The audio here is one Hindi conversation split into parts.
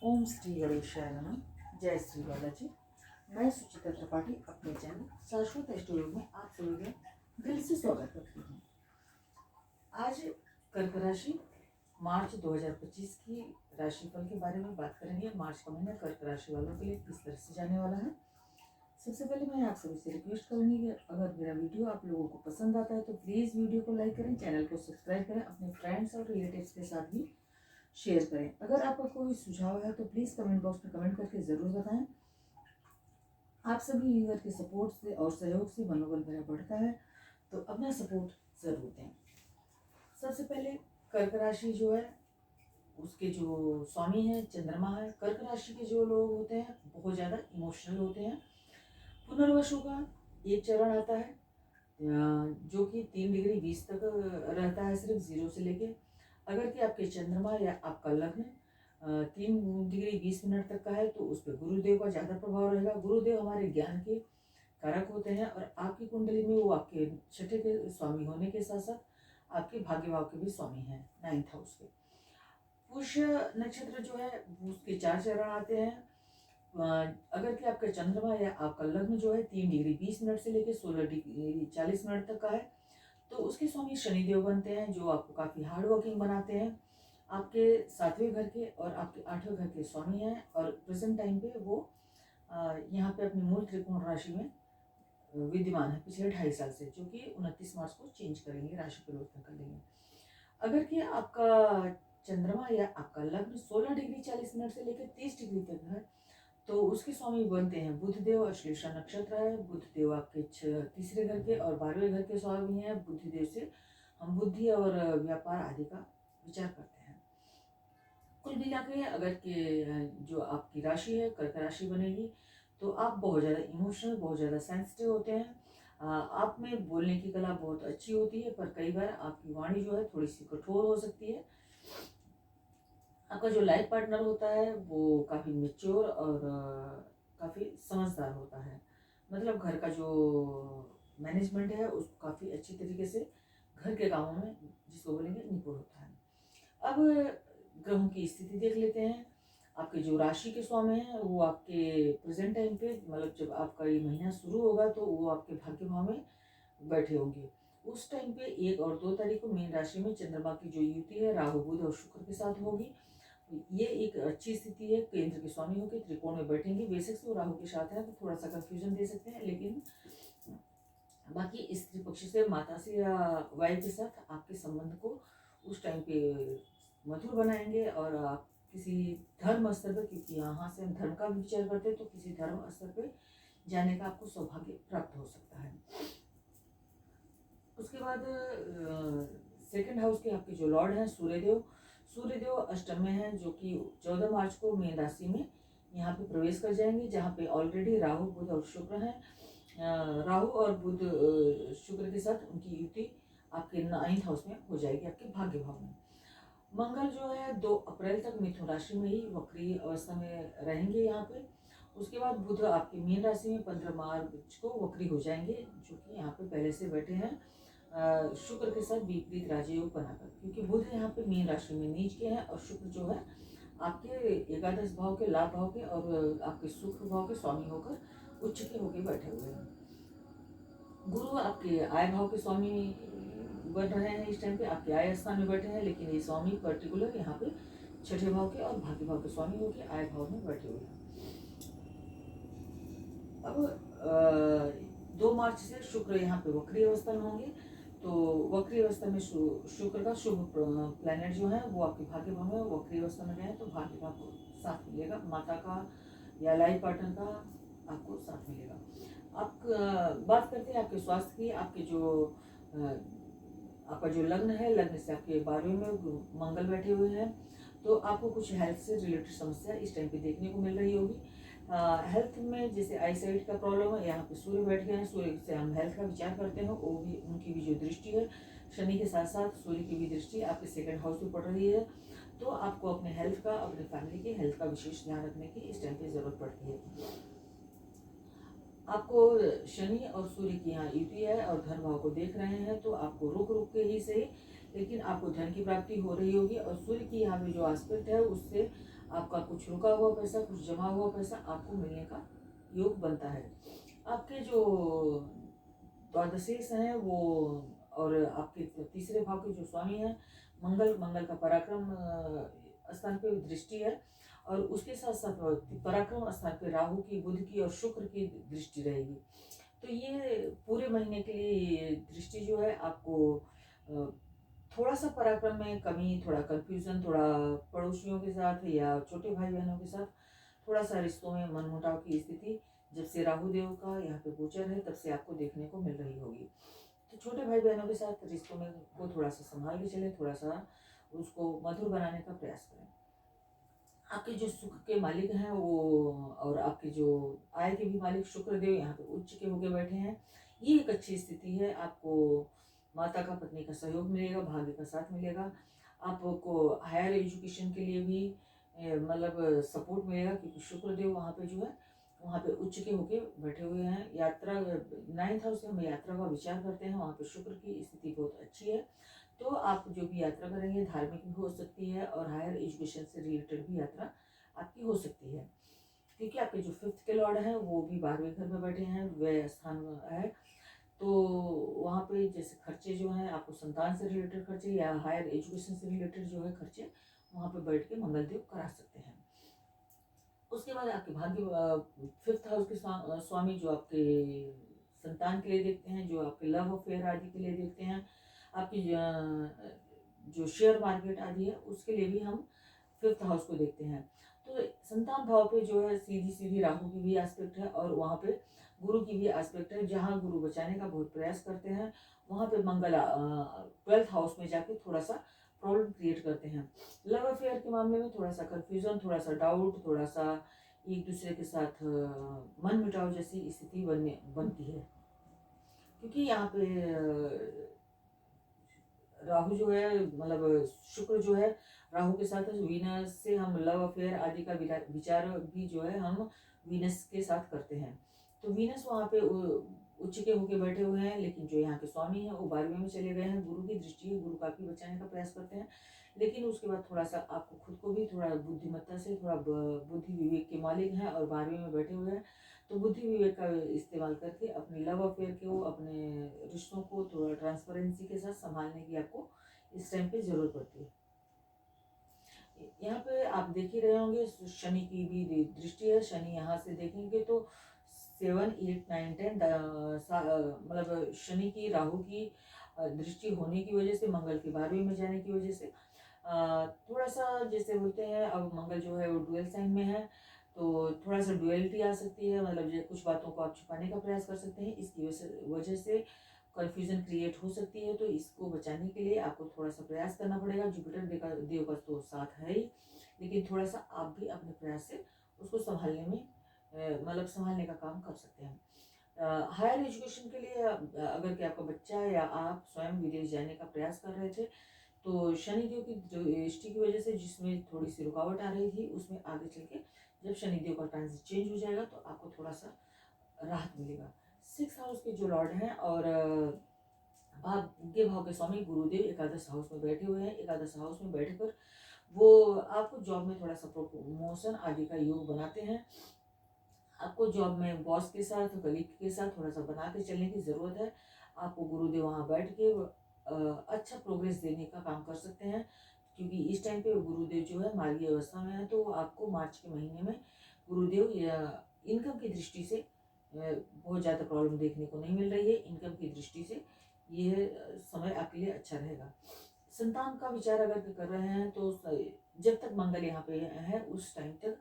ओम श्री गणेशाय नमः। जय श्री बालाजी। मैं सुचिता त्रिपाठी अपने चैनल शाश्वत स्टूडियो में आप सभी का दिल से स्वागत करती हूँ। आज कर्क राशि मार्च 2025 की राशिफल के बारे में बात करेंगे। मार्च का महीना कर्क राशि वालों के लिए किस तरह से जाने वाला है। सबसे पहले मैं आप सभी से रिक्वेस्ट करूंगी कि अगर मेरा वीडियो आप लोगों को पसंद आता है तो प्लीज़ वीडियो को लाइक करें, चैनल को सब्सक्राइब करें, अपने फ्रेंड्स और रिलेटिव्स के साथ भी शेयर करें। अगर आपका कोई सुझाव है तो प्लीज़ कमेंट बॉक्स में कमेंट करके ज़रूर बताएं। आप सभी व्यूअर के सपोर्ट से और सहयोग से मनोबल मेरा बढ़ता है, तो अपना सपोर्ट ज़रूर दें। सबसे पहले कर्क राशि जो है उसके जो स्वामी है चंद्रमा है। कर्क राशि के जो लोग होते हैं बहुत ज़्यादा इमोशनल होते हैं। पुनर्वसु का एक चरण आता है जो कि 3 डिग्री 20 तक रहता है, सिर्फ 0 से लेके। अगर कि आपके चंद्रमा या आपका लग्न 3 डिग्री 20 मिनट तक का है तो उस पर गुरुदेव का ज़्यादा प्रभाव रहेगा। गुरुदेव हमारे ज्ञान के कारक होते हैं और आपकी कुंडली में वो आपके छठे के स्वामी होने के साथ साथ आपके भाग्य भाव के भी स्वामी हैं, 9th हाउस के। पुष्य नक्षत्र जो है उसके 4 चरण आते हैं। अगर कि आपका चंद्रमा या आपका लग्न जो है 3 डिग्री 20 मिनट से लेकर 16 डिग्री 40 मिनट तक का है तो उसके स्वामी शनिदेव बनते हैं, जो आपको काफ़ी हार्ड वर्किंग बनाते हैं। आपके 7वें घर के और आपके 8वें घर के स्वामी हैं और प्रेजेंट टाइम पे वो यहाँ पे अपनी मूल त्रिकोण राशि में विद्यमान है पिछले 2.5 साल से, जो कि 29 मार्च को चेंज करेंगे, राशि परिवर्तन कर लेंगे। अगर कि आपका चंद्रमा या आपका लग्न 16 डिग्री 40 मिनट से लेकर 30 डिग्री तक है तो उसके स्वामी बनते हैं बुधदेव। अश्लेषा नक्षत्र है। बुधदेव आपके 3रे घर के और 12वें घर के स्वामी हैं। बुधदेव से हम बुद्धि और व्यापार आदि का विचार करते हैं। कुल मिला के अगर के जो आपकी राशि है कर्क राशि बनेगी तो आप बहुत ज़्यादा इमोशनल, बहुत ज़्यादा सेंसिटिव होते हैं। आप में बोलने की कला बहुत अच्छी होती है, पर कई बार आपकी वाणी जो है थोड़ी सी कठोर हो सकती है। आपका जो लाइफ पार्टनर होता है वो काफ़ी मेच्योर और काफ़ी समझदार होता है। मतलब घर का जो मैनेजमेंट है उसको काफ़ी अच्छी तरीके से घर के कामों में जिसको बोलेंगे निपुण होता है। अब ग्रहों की स्थिति देख लेते हैं। आपके जो राशि के स्वामी हैं वो आपके प्रेजेंट टाइम पे, मतलब जब आपका ये महीना शुरू होगा तो वो आपके भाग्य भाव में बैठे होंगे। उस टाइम पे 1 और 2 तारीख को मीन राशि में चंद्रमा की जो युति है राहु बुध और शुक्र के साथ होगी। ये एक अच्छी स्थिति है। केंद्र के स्वामी होकर त्रिकोण में बैठेंगे। बेशक से वो राहु के साथ है तो थोड़ा सा कंफ्यूजन दे सकते हैं, लेकिन बाकी स्त्री पक्ष से माता से या वाइफ के साथ आपके संबंध को उस टाइम पे मधुर बनाएंगे। और आप किसी धर्म स्तर पर, क्योंकि यहाँ से हम धर्म का भी विचार करते हैं, तो किसी धर्म स्तर पे जाने का आपको सौभाग्य प्राप्त हो सकता है। उसके बाद सेकंड हाउस के आपके जो लॉर्ड हैं सूर्यदेव अष्टम में है, जो कि 14 मार्च को मीन राशि में यहाँ पे प्रवेश कर जाएंगे, जहाँ पे ऑलरेडी राहु बुध और शुक्र हैं। राहु और बुध शुक्र के साथ उनकी युति आपके 9th हाउस में हो जाएगी, आपके भाग्य भाव में। मंगल जो है 2 अप्रैल तक मिथुन राशि में ही वक्री अवस्था में रहेंगे यहाँ पे। उसके बाद बुध आपकी मीन राशि में 15 मार्च को वक्री हो जाएंगे, जो कि यहाँ पे पहले से बैठे हैं शुक्र के साथ विपरीत राजयोग बनाकर, क्योंकि बुध यहाँ पे मीन राशि में नीच के हैं और शुक्र जो है आपके 11 भाव के लाभ भाव के और आपके सुख भाव के स्वामी होकर उच्च के होकर बैठे हुए हैं। गुरु आपके आय भाव के स्वामी बन रहे हैं इस टाइम पे, आपके आय स्थान में बैठे हैं, लेकिन ये स्वामी पर्टिकुलर यहाँ पे छठे भाव के और भाग्य भाव के स्वामी होकर आय भाव में बैठे हुए हैं। अब 2 मार्च से शुक्र यहाँ पे वक्री अवस्था में होंगे, तो वक्री अवस्था में शुक्र का शुभ प्लैनेट जो है वो आपके भाग्य भाव में वक्री अवस्था में गए तो भाग्य भाव को साथ मिलेगा, माता का या लाइफ पार्टनर का आपको साथ मिलेगा। आप बात करते हैं आपके स्वास्थ्य की। आपके जो आपका जो लग्न है, लग्न से आपके 12वें में मंगल बैठे हुए हैं, तो आपको कुछ हेल्थ से रिलेटेड समस्या इस टाइम पे देखने को मिल रही होगी। हेल्थ में जैसे आई साइट का प्रॉब्लम है, यहाँ पे सूर्य बैठ गए हैं, सूर्य से हम हेल्थ का विचार करते हैं, वो भी उनकी भी जो दृष्टि है शनि के साथ साथ सूर्य की भी दृष्टि आपके सेकंड हाउस में पड़ रही है, तो आपको अपने हेल्थ का, अपने फैमिली की हेल्थ का विशेष ध्यान रखने की इस टाइम पे जरूरत पड़ती है। आपको शनि और सूर्य की यहाँ युति है और धन भाव को देख रहे हैं, तो आपको रुक रुक के ही सही, लेकिन आपको धन की प्राप्ति हो रही होगी। और सूर्य की यहाँ पे जो एस्पेक्ट है उससे आपका कुछ रुका हुआ पैसा, कुछ जमा हुआ पैसा आपको मिलने का योग बनता है। आपके जो द्वादशेश हैं वो और आपके तीसरे भाव के जो स्वामी हैं मंगल, मंगल का पराक्रम स्थान पे दृष्टि है, और उसके साथ साथ पराक्रम स्थान पे राहु की, बुध की और शुक्र की दृष्टि रहेगी। तो ये पूरे महीने के लिए दृष्टि जो है आपको थोड़ा सा पराक्रम में कमी, थोड़ा कंफ्यूजन, थोड़ा पड़ोसियों के साथ या छोटे भाई बहनों के साथ थोड़ा सा रिश्तों में मनमुटाव की स्थिति जब से राहु देव का यहाँ पे गोचर है तब से आपको देखने को मिल रही होगी। तो छोटे भाई बहनों के साथ रिश्तों में को थोड़ा सा संभाल के चलें, थोड़ा सा उसको मधुर बनाने का प्रयास करें। आपके जो सुख के मालिक हैं वो और आपके जो आय के भी मालिक शुक्रदेव यहाँ पे उच्च के होके बैठे हैं। ये एक अच्छी स्थिति है। आपको माता का, पत्नी का सहयोग मिलेगा, भाग्य का साथ मिलेगा। आपको हायर एजुकेशन के लिए भी मतलब सपोर्ट मिलेगा, क्योंकि शुक्रदेव वहाँ पे जो है वहाँ पे उच्च के होके बैठे हुए हैं। यात्रा 9th हाउस से हम यात्रा का विचार करते हैं, वहाँ पे शुक्र की स्थिति बहुत अच्छी है। तो आप जो भी यात्रा करेंगे धार्मिक भी हो सकती है और हायर एजुकेशन से रिलेटेड भी यात्रा आपकी हो सकती है, क्योंकि आपके जो 5th के लॉर्ड हैं वो भी 12वें घर में बैठे हैं, व्यय स्थान है। तो वहाँ पे जैसे खर्चे जो हैं आपको संतान से रिलेटेड खर्चे या हायर एजुकेशन से रिलेटेड जो है खर्चे वहाँ पे बैठ के मंगलदेव करा सकते हैं। उसके बाद आपके भाग्य 5th हाउस के स्वामी जो आपके संतान के लिए देखते हैं, जो आपके लव अफेयर आदि के लिए देखते हैं, आपकी जो शेयर मार्केट आदि है उसके लिए भी हम 5th हाउस को देखते हैं। तो संतान भाव पे जो है सीधी सीधी राहु की भी एस्पेक्ट है और वहाँ पे गुरु की भी एस्पेक्ट है। जहाँ गुरु बचाने का बहुत प्रयास करते हैं वहाँ पे मंगल 12th हाउस में जाके थोड़ा सा प्रॉब्लम क्रिएट करते हैं। लव अफेयर के मामले में थोड़ा सा कंफ्यूजन, थोड़ा सा डाउट, थोड़ा सा एक दूसरे के साथ मन मुटाव जैसी स्थिति बनती है, क्योंकि यहाँ पे राहु जो है मतलब शुक्र जो है राहु के साथ वीनस से हम लव अफेयर आदि का विचार भी जो है हम वीनस के साथ करते हैं। तो वीनस वहाँ पे उच्च के होके बैठे हुए हैं, लेकिन जो यहाँ के स्वामी हैं वो 12वें में चले गए हैं। गुरु की दृष्टि है, गुरु काफी बचाने का प्रयास करते हैं, लेकिन उसके बाद थोड़ा सा आपको खुद को भी थोड़ा बुद्धिमत्ता से थोड़ा बुद्धि विवेक के मालिक हैं और 12वें में बैठे हुए हैं। तो बुद्धि विवेक का इस्तेमाल करके अपने लव अफेयर को, अपने रिश्तों को थोड़ा ट्रांसपेरेंसी के साथ संभालने की आपको इस टाइम पे जरूरत पड़ती है। यहाँ पे आप देख ही रहे होंगे शनि की भी दृष्टि है। शनि यहाँ से देखेंगे तो 7, 8, 9, 10 मतलब शनि की, राहु की दृष्टि होने की वजह से, मंगल के 12वें में जाने की वजह से थोड़ा सा जैसे बोलते हैं, अब मंगल जो है वो डुअल साइन में है तो थोड़ा सा डुअलिटी आ सकती है। मतलब जो कुछ बातों को आप छुपाने का प्रयास कर सकते हैं, इसकी वजह से कन्फ्यूजन क्रिएट हो सकती है। तो इसको बचाने के लिए आपको थोड़ा सा प्रयास करना पड़ेगा। जुपिटर देव का तो साथ है ही, लेकिन थोड़ा सा आप भी अपने प्रयास से उसको संभालने में मतलब संभालने का काम कर सकते हैं। हायर एजुकेशन के लिए अगर कि आपका बच्चा या आप स्वयं विदेश जाने का प्रयास कर रहे थे तो शनिदेव की दृष्टि की वजह से जिसमें थोड़ी सी रुकावट आ रही थी उसमें आगे चल के जब शनिदेव का ट्रांजिट चेंज हो जाएगा तो आपको थोड़ा सा राहत मिलेगा। 6th हाउस के जो लॉर्ड हैं और भाग्य भाव के स्वामी गुरुदेव एकादश हाउस में बैठे हुए हैं। एकादश हाउस में बैठकर वो आपको जॉब में थोड़ा सा प्रमोशन आदि का योग बनाते हैं। आपको जॉब में बॉस के साथ, कलीग के साथ थोड़ा सा बना के चलने की ज़रूरत है। आपको गुरुदेव वहाँ बैठ के अच्छा प्रोग्रेस देने का काम कर सकते हैं, क्योंकि इस टाइम पे गुरुदेव जो है मार्गीय अवस्था में है। तो आपको मार्च के महीने में गुरुदेव इनकम की दृष्टि से बहुत ज़्यादा प्रॉब्लम देखने को नहीं मिल रही है। इनकम की दृष्टि से ये समय आपके लिए अच्छा रहेगा। संतान का विचार अगर कर रहे हैं तो जब तक मंगल यहाँ पे है उस टाइम तक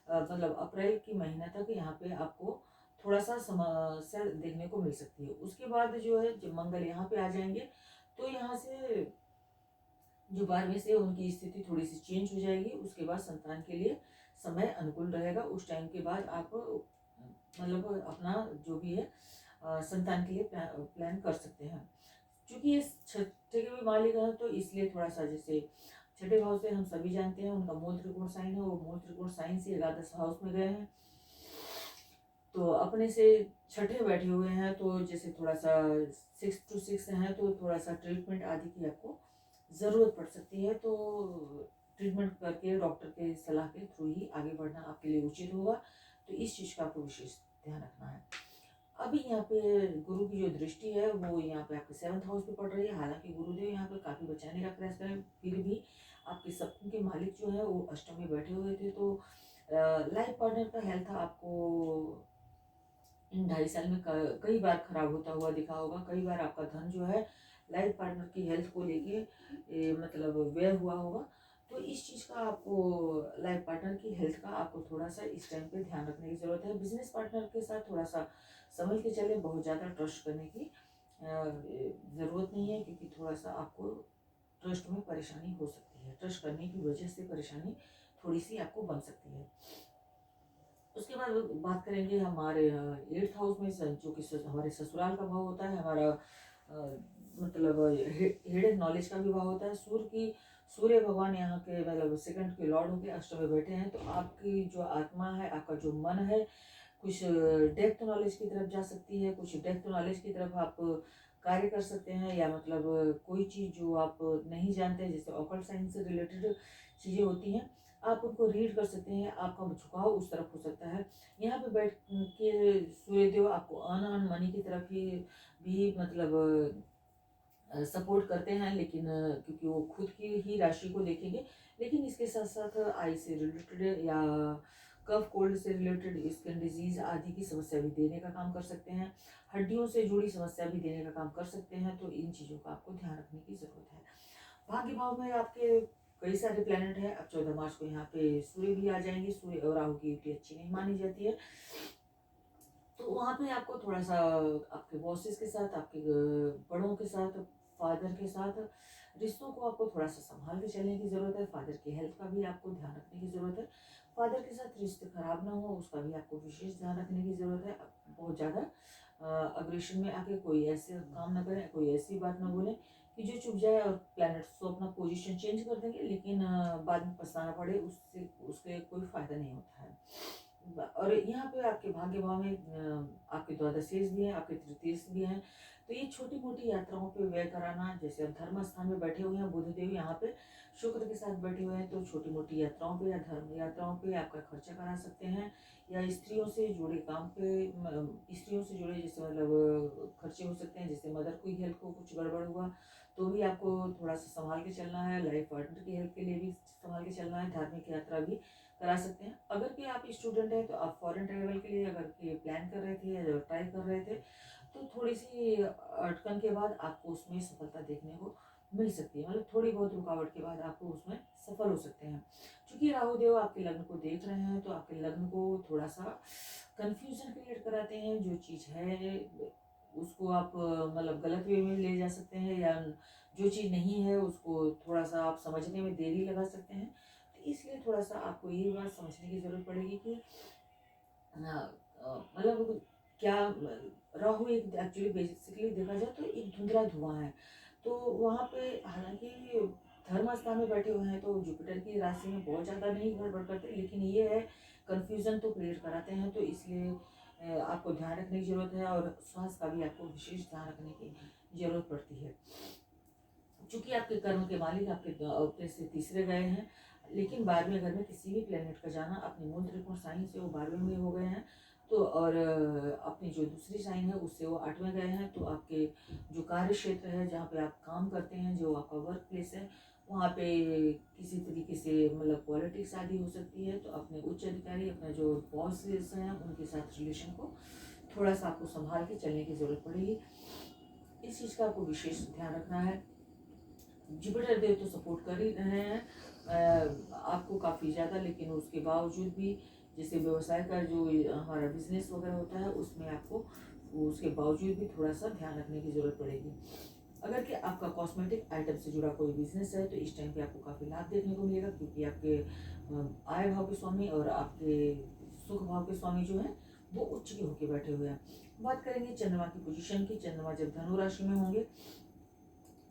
मतलब अप्रैल की महीना तक यहाँ पे आपको थोड़ा सा समस्या देखने को मिल सकती है। उसके बाद जो है जब मंगल यहाँ पे आ जाएंगे तो यहाँ से जो 12वें से उनकी स्थिति थोड़ी सी चेंज हो जाएगी। उसके बाद संतान के लिए समय अनुकूल रहेगा। उस टाइम के बाद आप मतलब अपना जो भी है संतान के लिए प्लान कर सकते हैं। क्योंकि ये छठे के भी मालिक हैं तो इसलिए थोड़ा सा, जैसे छठे भाव से हम सभी जानते हैं उनका मूल त्रिकोण साइन है, वो मूल त्रिकोण साइन से एकादश हाउस में गए हैं तो अपने से छठे बैठे हुए हैं। तो जैसे थोड़ा सा 6 to 6 है तो थोड़ा सा ट्रीटमेंट आदि की आपको ज़रूरत पड़ सकती है। तो ट्रीटमेंट करके डॉक्टर के सलाह के थ्रू ही आगे बढ़ना आपके लिए उचित होगा। तो इस चीज़ का आपको विशेष ध्यान रखना है। अभी यहाँ पे गुरु की जो दृष्टि है वो यहाँ पे आपके 7th हाउस पे पड़ रही है। हालांकि गुरुदेव यहाँ पे काफ़ी बचाने का प्रयास करें, फिर भी आपके सपनों के मालिक जो है वो अष्टम में बैठे हुए थे। तो लाइफ पार्टनर का हेल्थ आपको इन 2.5 साल में कई बार खराब होता हुआ दिखा होगा। कई बार आपका धन जो है लाइफ पार्टनर की हेल्थ को लेके मतलब व्यय हुआ होगा। तो इस चीज़ का आपको लाइफ पार्टनर की हेल्थ का आपको थोड़ा सा इस टाइम पे ध्यान रखने की ज़रूरत है। बिजनेस पार्टनर के साथ थोड़ा सा समझ के चले, बहुत ज़्यादा ट्रस्ट करने की ज़रूरत नहीं है, क्योंकि थोड़ा सा आपको ट्रस्ट में परेशानी हो सकती है। ट्रस्ट करने की वजह से परेशानी थोड़ी सी आपको बन सकती है। उसके बाद बात करेंगे हमारे 8th हाउस में जो कि हमारे ससुराल का भाव होता है, हमारा मतलब हिडन नॉलेज का भी भाव होता है। सूर्य भगवान यहाँ के मतलब सेकंड के लॉर्ड होके अष्टम में बैठे हैं। तो आपकी जो आत्मा है, आपका जो मन है, कुछ डेप्थ नॉलेज की तरफ जा सकती है, कुछ डेप्थ नॉलेज की तरफ आप कार्य कर सकते हैं, या मतलब कोई चीज़ जो आप नहीं जानते, जैसे ऑकल्ट साइंस से रिलेटेड चीज़ें होती हैं, आप उनको रीड कर सकते हैं। आपका झुकाव उस तरफ हो सकता है। यहाँ पे बैठ के सूर्यदेव आपको अर्न मनी की तरफ भी मतलब सपोर्ट करते हैं, लेकिन क्योंकि वो खुद की ही राशि को देखेंगे। लेकिन इसके साथ साथ आई से रिलेटेड या कफ कोल्ड से रिलेटेड स्किन डिजीज आदि की समस्या भी देने का काम कर सकते हैं। हड्डियों से जुड़ी समस्या भी देने का काम कर सकते हैं। तो इन चीज़ों का आपको ध्यान रखने की ज़रूरत है। भाग्य भाव में आपके कई सारे प्लेनेट हैं। अब 14 मार्च को यहाँ पे सूर्य भी आ जाएंगे। सूर्य और राहु की युति अच्छी नहीं मानी जाती है। तो वहाँ पे आपको थोड़ा सा आपके बॉसेस के साथ, आपके बड़ों के साथ, फादर के साथ रिश्तों को आपको थोड़ा सा संभाल के चलने की ज़रूरत है। फादर की हेल्थ का भी आपको ध्यान रखने की ज़रूरत है। फादर के साथ रिश्ते खराब ना हो, उसका भी आपको विशेष ध्यान रखने की ज़रूरत है। बहुत ज़्यादा अग्रेशन में आके कोई ऐसे काम ना करें, कोई ऐसी बात ना बोलें कि जो चुप जाए और प्लैनेट्स तो अपना पोजीशन चेंज कर देंगे, लेकिन बाद में पछताना पड़े, उससे उसके कोई फ़ायदा नहीं होता है। और यहाँ पे आपके भाग्य भाव में आपके द्वादशेश भी हैं, आपके तृतीयेश भी हैं। तो ये छोटी मोटी यात्राओं पे व्यय कराना, जैसे अब धर्म स्थान में बैठे हुए हैं बुधदेव, यहाँ पे शुक्र के साथ बैठे हुए हैं, तो छोटी मोटी यात्राओं पे या धर्म यात्राओं पे आपका खर्चा करा सकते हैं। या स्त्रियों से जुड़े काम पे स्त्रियों से जुड़े जैसे मतलब खर्चे हो सकते हैं। जैसे मदर की हेल्थ को कुछ गड़बड़ हुआ तो भी आपको थोड़ा सा संभाल के चलना है। लाइफ पार्टनर की हेल्थ के लिए भी संभाल के चलना है। धार्मिक यात्रा भी करा सकते हैं। अगर कि आप स्टूडेंट हैं तो आप फॉरेन ट्रैवल के लिए अगर के प्लान कर रहे थे या ट्राई कर रहे थे, तो थोड़ी सी अटकन के बाद आपको उसमें सफलता देखने को मिल सकती है। मतलब थोड़ी बहुत रुकावट के बाद आपको उसमें सफल हो सकते हैं। क्योंकि राहु देव आपके लग्न को देख रहे हैं, तो आपके लग्न को थोड़ा सा कंफ्यूजन क्रिएट कराते हैं। जो चीज़ है उसको आप मतलब गलत वे में ले जा सकते हैं, या जो चीज़ नहीं है उसको थोड़ा सा आप समझने में देरी लगा सकते हैं। तो इसलिए थोड़ा सा आपको ये बात समझने की ज़रूरत पड़ेगी कि मतलब क्या राहु एक एक्चुअली बेसिकली देखा जाए तो एक धुंधला धुआं है। तो वहाँ पे हालांकि धर्म स्थान में बैठे हुए हैं तो जुपिटर की राशि में बहुत ज़्यादा नहीं गड़बड़ करते, लेकिन ये है कन्फ्यूज़न तो क्रिएट कराते हैं। तो इसलिए आपको ध्यान रखने की ज़रूरत है, और स्वास्थ्य का भी आपको विशेष ध्यान रखने की ज़रूरत पड़ती है। चूंकि आपके कर्म के मालिक आपके अपने से तीसरे गए हैं, लेकिन 12वें घर में किसी भी प्लेनेट का जाना अपने मूल त्रिकोण साइन से वो 12वें में हो गए हैं। तो और अपनी जो दूसरी साइन है उससे वो 8वें गए हैं। तो आपके जो कार्य क्षेत्र है, जहाँ पे आप काम करते हैं, जो आपका वर्क प्लेस है, वहाँ पे किसी तरीके से मतलब पॉलिटिक्स आदि हो सकती है। तो अपने उच्च अधिकारी, अपना जो बॉसेस हैं, उनके साथ रिलेशन को थोड़ा सा आपको संभाल के चलने की ज़रूरत पड़ेगी। इस चीज़ का आपको विशेष ध्यान रखना है। जुपिटर देव तो सपोर्ट कर ही रहे हैं आपको काफ़ी ज़्यादा, लेकिन उसके बावजूद भी जैसे व्यवसाय का जो हमारा बिजनेस वगैरह होता है उसमें आपको उसके बावजूद भी थोड़ा सा ध्यान रखने की ज़रूरत पड़ेगी। अगर कि आपका कॉस्मेटिक आइटम से जुड़ा कोई बिजनेस है तो इस टाइम पे आपको काफ़ी लाभ देखने को मिलेगा, क्योंकि आपके आय भाव के स्वामी और आपके सुख भाव के स्वामी जो हैं वो उच्च के होके बैठे हुए हैं। बात करेंगे चंद्रमा की पोजीशन की। चंद्रमा जब धनु राशि में होंगे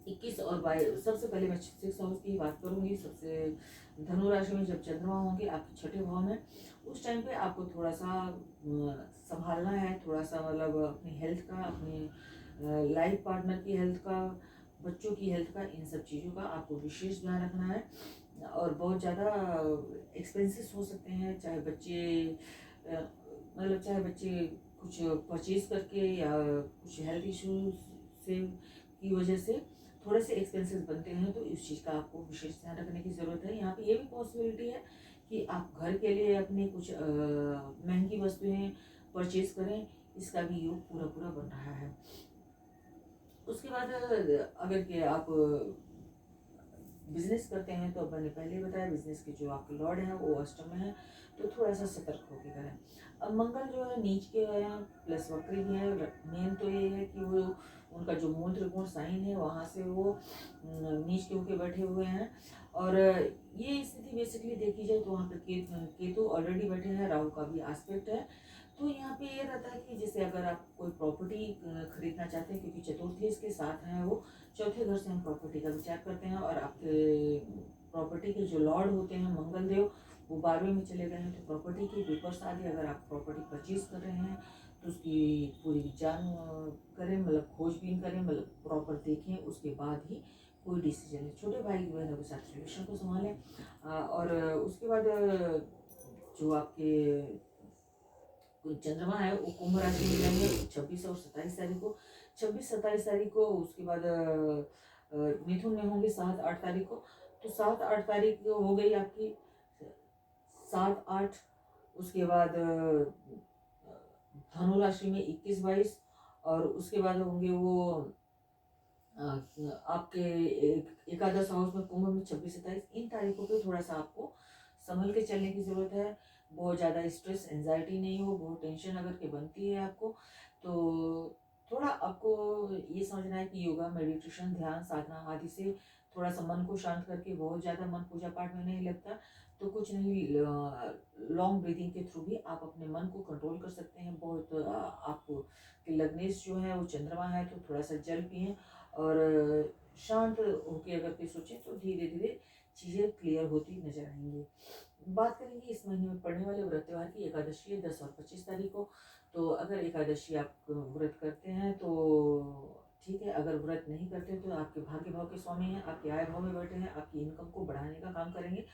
21 और 22, सबसे पहले मैं 6 हाउस की बात करूंगी। सबसे धनु राशि में जब चंद्रमा होंगे आपके छठे भाव में, उस टाइम पे आपको थोड़ा सा संभालना है। थोड़ा सा मतलब अपनी हेल्थ का, अपनी लाइफ पार्टनर की हेल्थ का, बच्चों की हेल्थ का, इन सब चीज़ों का आपको विशेष ध्यान रखना है। और बहुत ज़्यादा एक्सपेंसेस हो सकते हैं, चाहे बच्चे मतलब चाहे बच्चे कुछ परचेज करके या कुछ हेल्थ इश्यूज से की वजह से थोड़े से एक्सपेंसेस बनते हैं, तो इस चीज़ का आपको विशेष ध्यान रखने की ज़रूरत है। यहाँ पे ये भी पॉसिबिलिटी है कि आप घर के लिए अपनी कुछ महंगी वस्तुएं परचेज करें, इसका भी योग पूरा पूरा बन रहा है। उसके बाद अगर कि आप बिजनेस करते हैं तो मैंने पहले ही बताया, बिजनेस के जो आपके लॉर्ड हैं वो अष्टम में है, तो थोड़ा सा सतर्क होकर करें। अब मंगल जो है नीच के हैं प्लस वक्री भी है। मेन तो ये है कि वो उनका जो मूल त्रिकोण साइन है वहाँ से वो नीच के होके बैठे हुए हैं। और ये स्थिति बेसिकली देखी जाए तो वहाँ पे केतु ऑलरेडी बैठे हैं, राहु का भी एस्पेक्ट है। तो यहाँ पे ये रहता है कि जैसे अगर आप कोई प्रॉपर्टी खरीदना चाहते हैं, क्योंकि चतुर्थी इसके साथ हैं, वो चौथे घर से हम प्रॉपर्टी का विचार करते हैं, और आपके प्रॉपर्टी के जो लॉर्ड होते हैं मंगल देव वो 12वें में चले गए हैं, तो प्रॉपर्टी के पेपर्स आदि अगर आप प्रॉपर्टी परचेज कर रहे हैं तो उसकी पूरी जान करें, मतलब खोजबीन करें, मतलब प्रॉपर देखें, उसके बाद ही कोई डिसीजन ले। छोटे भाई बहनों के साथ रिलेशन को संभालें। और उसके बाद जो आपके चंद्रमा है वो कुंभ राशि में जाएंगे 26 और 27 तारीख को। 26-27 तारीख को उसके बाद मिथुन में होंगे 7-8 तारीख को। तो 7-8 तारीख हो गई आपकी 7-8। उसके बाद धनु राशि में 21-22, और उसके बाद होंगे वो आपके एकादश हाउस में कुंभ में 26-27। इन तारीखों पे थोड़ा सा आपको संभल के चलने की ज़रूरत है। बहुत ज़्यादा स्ट्रेस एंजाइटी नहीं हो, बहुत टेंशन अगर के बनती है आपको, तो थोड़ा आपको ये समझना है कि योगा, मेडिटेशन, ध्यान, साधना आदि से थोड़ा सा मन को शांत करके, बहुत ज़्यादा मन पूजा पाठ में नहीं लगता तो कुछ नहीं, लॉन्ग ब्रीदिंग के थ्रू भी आप अपने मन को कंट्रोल कर सकते हैं। बहुत आपको कि लग्नेश जो है वो चंद्रमा है, तो थोड़ा सा जल पिएं और शांत होके अगर कोई सोचे तो धीरे धीरे चीज़ें क्लियर होती नजर आएंगी। बात करेंगे इस महीने में पड़ने वाले व्रत त्योहार की। एकादशी है 10 और 25 तारीख को। तो अगर एकादशी आप व्रत करते हैं तो ठीक है, अगर व्रत नहीं करते तो आपके भाग्य भाव के स्वामी हैं, आपके आय भाव में बैठे हैं, आपकी इनकम को बढ़ाने का काम करेंगे।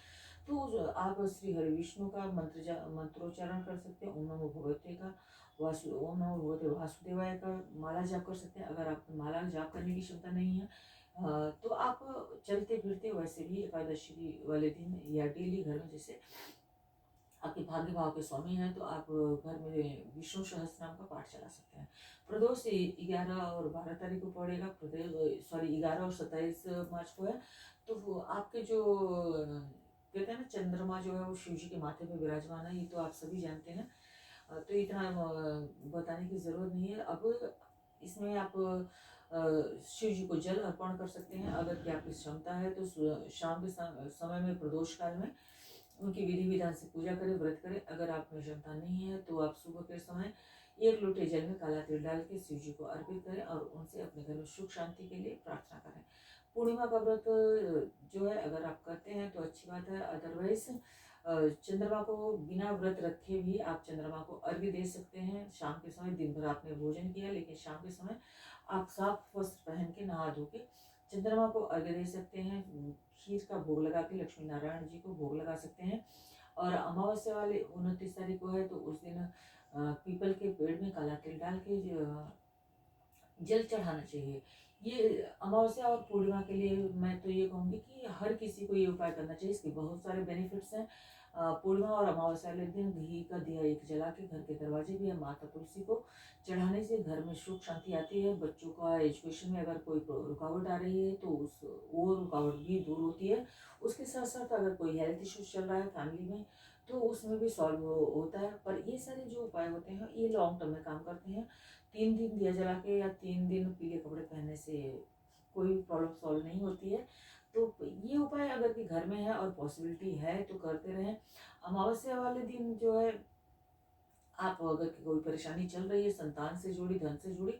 तो आप श्री हरि विष्णु का मंत्रोच्चारण कर सकते हैं। ओम नमो भगवते का ओम नमो भगवते वासुदेवाय का माला जाप कर सकते हैं। अगर आप माला जाप करने की क्षमता नहीं है तो आप चलते फिरते वैसे भी एकादशी वाले दिन या डेली घर में, जैसे आपके भाग्य भाव के स्वामी हैं तो आप घर में विष्णु सहस्त्र नाम का पाठ चला सकते हैं। प्रदोष 11 और 12 तारीख को पड़ेगा, सॉरी 11 और 27 मार्च को है। तो वो आपके जो कहते हैं ना चंद्रमा जो है वो शिव जी के माथे पे विराजमान है, ये तो आप सभी जानते हैं। तो इतना बताने की जरूरत नहीं है। अब इसमें आप शिव जी को जल अर्पण कर सकते हैं। अगर कि आपकी क्षमता है तो शाम के समय में प्रदोष काल में उनकी विधि विधान से पूजा करें, व्रत करें। अगर आप में क्षमता नहीं है तो आप सुबह के समय 1 लोटे जल में काला तिल डाल के शिव जी को अर्पित करें और उनसे अपने घर में सुख शांति के लिए प्रार्थना करें। पूर्णिमा का व्रत जो है अगर आप करते हैं तो अच्छी बात है, अदरवाइज चंद्रमा को बिना व्रत रखे भी आप चंद्रमा को अर्घ्य दे सकते हैं। शाम के समय, दिन भर आपने भोजन किया लेकिन शाम के समय आप साफ वस्त्र पहन के नहा धो के चंद्रमा को अर्घ्य दे सकते हैं। खीर का भोग लगा के लक्ष्मी नारायण जी को भोग लगा सकते हैं। और अमावस्या वाले 29 तारीख को है तो उस दिन पीपल के पेड़ में काला तिल डाल के जल चढ़ाना चाहिए। ये अमावस्या और पूर्णिमा के लिए मैं तो ये कहूँगी कि हर किसी को ये उपाय करना चाहिए। इसके बहुत सारे बेनिफिट्स हैं। पूर्णिमा और अमावस्या वाले दिन घी का दिया एक जला के घर के दरवाजे भी या माता तुलसी को चढ़ाने से घर में सुख शांति आती है। बच्चों का एजुकेशन में अगर कोई रुकावट आ रही है तो वो रुकावट भी दूर होती है। उसके साथ साथ अगर कोई हेल्थ इश्यूज चल रहा है फैमिली में तो उसमें भी सॉल्व होता है। पर ये सारे जो उपाय होते हैं ये लॉन्ग टर्म में काम करते हैं। 3 दिन दिया जला के या 3 दिन पीले कपड़े पहनने से कोई प्रॉब्लम सॉल्व नहीं होती है। तो ये उपाय अगर कि घर में है और पॉसिबिलिटी है तो करते रहें। अमावस्या वाले दिन जो है आप अगर कोई परेशानी चल रही है संतान से जुड़ी, धन से जुड़ी,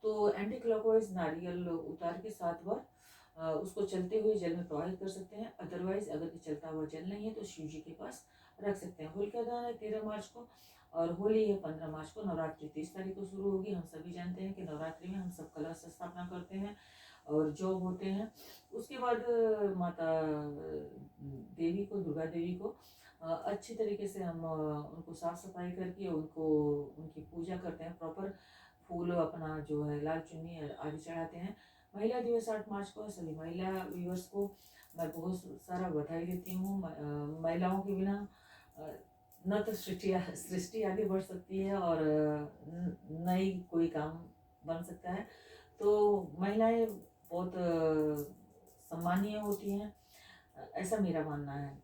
तो एंटी क्लॉकवाइज नारियल उतार के 7 बार उसको चलते हुए जल में प्रवाहित कर सकते हैं। अदरवाइज अगर कि चलता हुआ जल नहीं है तो शिव जी के पास रख सकते हैं। होलिका दहन है 13 मार्च को और होली है 15 मार्च को। नवरात्रि 30 तारीख को शुरू होगी। हम सभी जानते हैं कि नवरात्रि में हम सब कलश स्थापना करते हैं और जॉब होते हैं। उसके बाद माता देवी को, दुर्गा देवी को अच्छी तरीके से हम उनको साफ सफाई करके उनको उनकी पूजा करते हैं। प्रॉपर फूल अपना जो है लाल चुन्नी आदि चढ़ाते हैं। महिला दिवस 8 मार्च को सभी महिला व्यूअर्स को मैं बहुत सारा बधाई देती हूँ। महिलाओं के बिना न तो सृष्टि आगे बढ़ सकती है और न ही कोई काम बन सकता है। तो महिलाएं बहुत सम्मानीय होती हैं, ऐसा मेरा मानना है।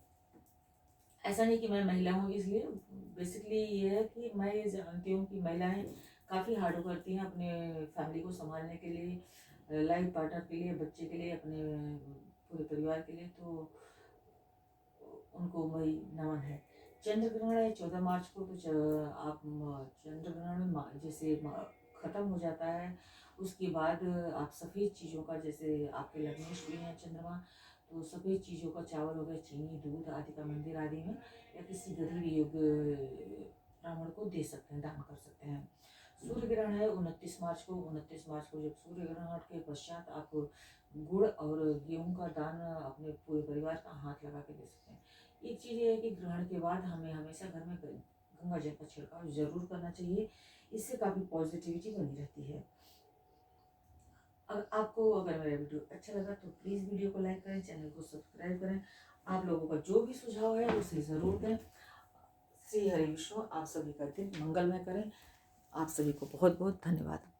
ऐसा नहीं कि मैं महिला हूँ इसलिए, बेसिकली ये है कि मैं ये जानती हूँ कि महिलाएं काफ़ी हार्ड वर्क करती हैं अपने फैमिली को संभालने के लिए, लाइफ पार्टनर के लिए, बच्चे के लिए, अपने पूरे परिवार के लिए। तो उनको वही नमन है। चंद्र ग्रहण है 14 मार्च को, तो आप चंद्र ग्रहण जैसे ख़त्म हो जाता है, उसके बाद आप सफ़ेद चीज़ों का, जैसे आपके लग्नेश भी हैं चंद्रमा, तो सफ़ेद चीज़ों का, चावल हो गया, चीनी, दूध आदि का मंदिर आदि में या किसी गरीब योग्य ब्राह्मण को दे सकते हैं, दान कर सकते हैं। सूर्य ग्रहण है 29 मार्च को। 29 मार्च को जब सूर्य ग्रहण के पश्चात आप गुड़ और गेहूं का दान अपने पूरे परिवार का हाथ लगा के दे सकते हैं। एक चीज़ ये है कि ग्रहण के बाद हमें हमेशा घर में गंगा जल का छिड़काव जरूर करना चाहिए, इससे काफ़ी पॉजिटिविटी बनी रहती है। आपको अगर मेरा वीडियो अच्छा लगा तो प्लीज़ वीडियो को लाइक करें, चैनल को सब्सक्राइब करें। आप लोगों का जो भी सुझाव है उसे ज़रूर दें। श्री हरि विष्णु आप सभी का दिन मंगलमय करें। आप सभी को बहुत बहुत धन्यवाद।